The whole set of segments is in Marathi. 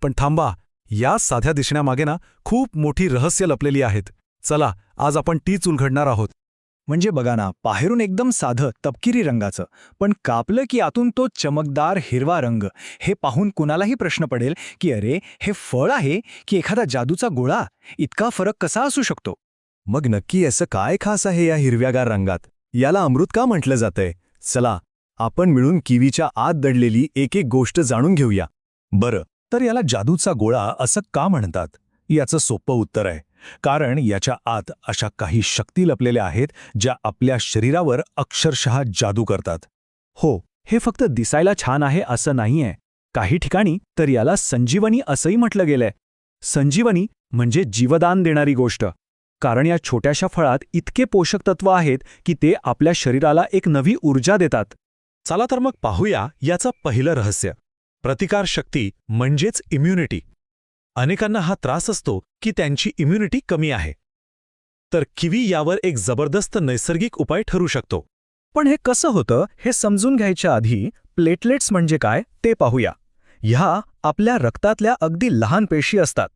पण थांबा, या साध्या दिसण्यामागे ना खूप मोठी रहस्य लपलेली आहेत. चला, आज आपण तीच उलगडणार आहोत. म्हणजे बघा ना, बाहेरून एकदम साधं तपकिरी रंगाचं, पण कापलं की आतून तो चमकदार हिरवा रंग. हे पाहून कुणालाही प्रश्न पडेल की अरे, हे फळ आहे की एखादा जादूचा गोळा? इतका फरक कसा असू शकतो? मग नक्की असं काय खास आहे या हिरव्यागार रंगात? याला अमृत का म्हटलं जातंय? चला, आपण मिळून किवीच्या आत दडलेली एक एक गोष्ट जाणून घेऊया. बरं, तर याला जादूचा गोळा असं का म्हणतात? याचं सोपं उत्तर आहे, कारण याच्या आत अशा काही शक्ती लपलेल्या आहेत ज्या आपल्या शरीरावर अक्षरशः जादू करतात. हो, हे फक्त दिसायला छान आहे असं नाहीये. काही ठिकाणी तर याला संजीवनी असंही म्हटलं गेलंय. संजीवनी म्हणजे जीवदान देणारी गोष्ट. कारण या छोट्याशा फळात इतके पोषक तत्व आहेत की ते आपल्या शरीराला एक नवी ऊर्जा देतात. चला तर मग पाहूया याचं पहिलं रहस्य. प्रतिकारशक्ती म्हणजेच इम्युनिटी. अनेकांना हा त्रास असतो की त्यांची इम्युनिटी कमी आहे. तर किवी यावर एक जबरदस्त नैसर्गिक उपाय ठरू शकतो. पण हे कसं होतं हे समजून घ्यायच्या आधी प्लेटलेट्स म्हणजे काय ते पाहूया. ह्या आपल्या रक्तातल्या अगदी लहान पेशी असतात.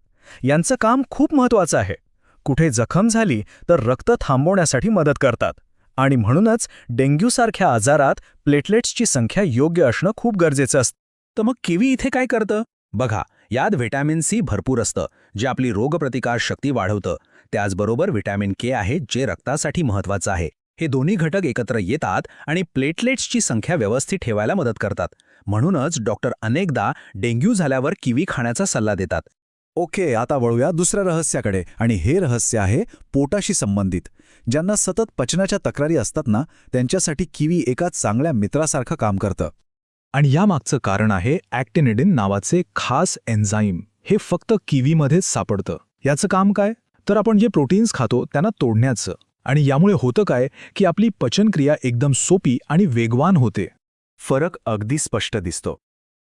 यांचं काम खूप महत्त्वाचं आहे. कुठे जखम झाली तर रक्त थांबवण्यासाठी मदत करतात. आणि म्हणूनच डेंग्यूसारख्या आजारात प्लेटलेट्सची संख्या योग्य असणं खूप गरजेचं असतं. तर मग किवी इथे काय करतं? बघा, यात व्हिटॅमिन सी भरपूर असतं, जे आपली रोगप्रतिकार शक्ती वाढवतं. त्याचबरोबर व्हिटॅमिन के आहे, जे रक्तासाठी महत्त्वाचं आहे. हे दोन्ही घटक एकत्र येतात आणि प्लेटलेट्सची संख्या व्यवस्थित ठेवायला मदत करतात. म्हणूनच डॉक्टर अनेकदा डेंग्यू झाल्यावर किवी खाण्याचा सल्ला देतात. ओके, आता वळूया दुसऱ्या रहस्याकडे, आणि हे रहस्य आहे पोटाशी संबंधित. ज्यांना सतत पचनाच्या तक्रारी असतात ना, त्यांच्यासाठी किवी एका चांगल्या मित्रासारखं काम करतं. आणि यामागचं कारण आहे ॲक्टिनिडिन नावाचे खास एन्झाईम. हे फक्त किवीमध्येच सापडतं. याचं काम काय? तर आपण जे प्रोटीन्स खातो त्यांना तोडण्याचं. आणि यामुळे होतं काय की आपली पचनक्रिया एकदम सोपी आणि वेगवान होते. फरक अगदी स्पष्ट दिसतो.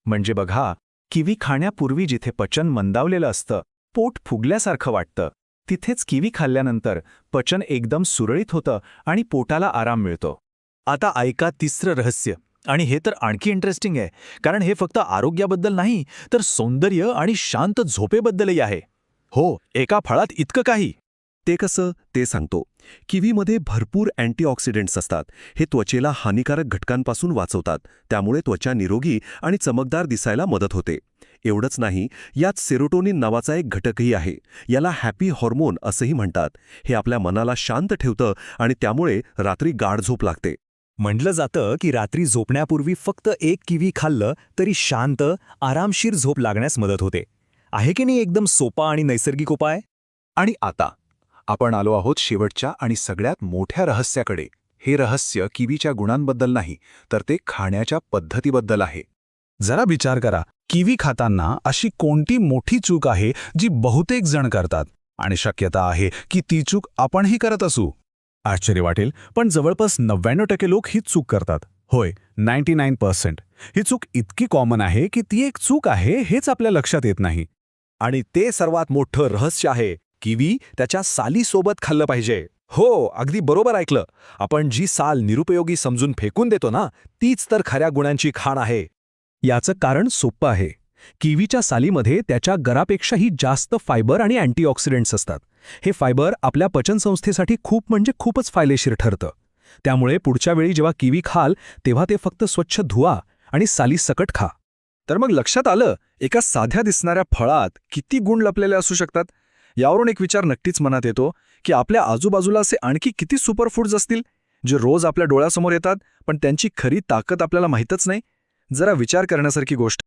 म्हणजे बघा, किवी खाण्यापूर्वी जिथे पचन मंदावलेलं असतं, पोट फुगल्यासारखं वाटतं, तिथेच किवी खाल्ल्यानंतर पचन एकदम सुरळीत होतं आणि पोटाला आराम मिळतो. आता ऐका तिसरं रहस्य, आणि हे तर आणखी इंटरेस्टिंग आहे, कारण हे फक्त आरोग्याबद्दल नाही तर सौंदर्य आणि शांत झोपेबद्दलही आहे. हो, एका फळात इतकं काही. ते कसं ते सांगतो. किवीमध्ये भरपूर अँटीऑक्सिडंट्स असतात. हे त्वचेला हानिकारक घटकांपासून वाचवतात. त्यामुळे त्वचा निरोगी आणि चमकदार दिसायला मदत होते. एवढंच नाही, यात सेरोटोनिन नावाचा एक घटकही आहे. याला हॅपी हॉर्मोन असंही म्हणतात. हे आपल्या मनाला शांत ठेवतं आणि त्यामुळे रात्री गाढ झोप लागते. म्हटलं जातं की रात्री झोपण्यापूर्वी फक्त एक किवी खाल्लं तरी शांत, आरामशीर झोप लागण्यास मदत होते. आहे की नाही एकदम सोपा आणि नैसर्गिक उपाय? आणि आता आपण आलो आहोत शेवटच्या आणि सगळ्यात मोठ्या रहस्याकडे. हे रहस्य किवीच्या गुणांबद्दल नाही, तर ते खाण्याच्या पद्धतीबद्दल आहे. जरा विचार करा, किवी खाताना अशी कोणती मोठी चूक आहे जी बहुतेक जण करतात, आणि शक्यता आहे की ती चूक आपणही करत असू. आश्चर्य वाटेल, पण जवळपास 99% लोक ही चूक करतात. होय, 99%. ही चूक इतकी कॉमन आहे की ती एक चूक आहे हेच आपल्या लक्षात येत नाही. आणि ते सर्वात मोठं रहस्य आहे. किवी त्याच्या सालीसोबत खाल्लं पाहिजे. हो, अगदी बरोबर ऐकलं. आपण जी साल निरुपयोगी समजून फेकून देतो ना, तीच तर खऱ्या गुणांची खाण आहे. याचं कारण सोपं आहे. किवीच्या सालीमध्ये त्याच्या गरापेक्षाही जास्त फायबर आणि अँटीऑक्सिडंट्स असतात. हे फायबर आपल्या पचनसंस्थेसाठी खूप म्हणजे खूपच फायदेशीर ठरतं. त्यामुळे पुढच्या वेळी जेव्हा किवी खाल तेव्हा ते फक्त स्वच्छ धुवा आणि साली सकट खा. तर मग लक्षात आलं, एका साध्या दिसणाऱ्या फळात किती गुण लपलेले असू शकतात. यावरून एक विचार नक्कीच मनात येतो की आपल्या आजूबाजूला असे आणखी किती सुपरफूड्स असतील जे रोज आपल्या डोळ्यासमोर येतात, पण त्यांची खरी ताकद आपल्याला माहीतच नाही. जरा विचार करण्यासारखी गोष्ट.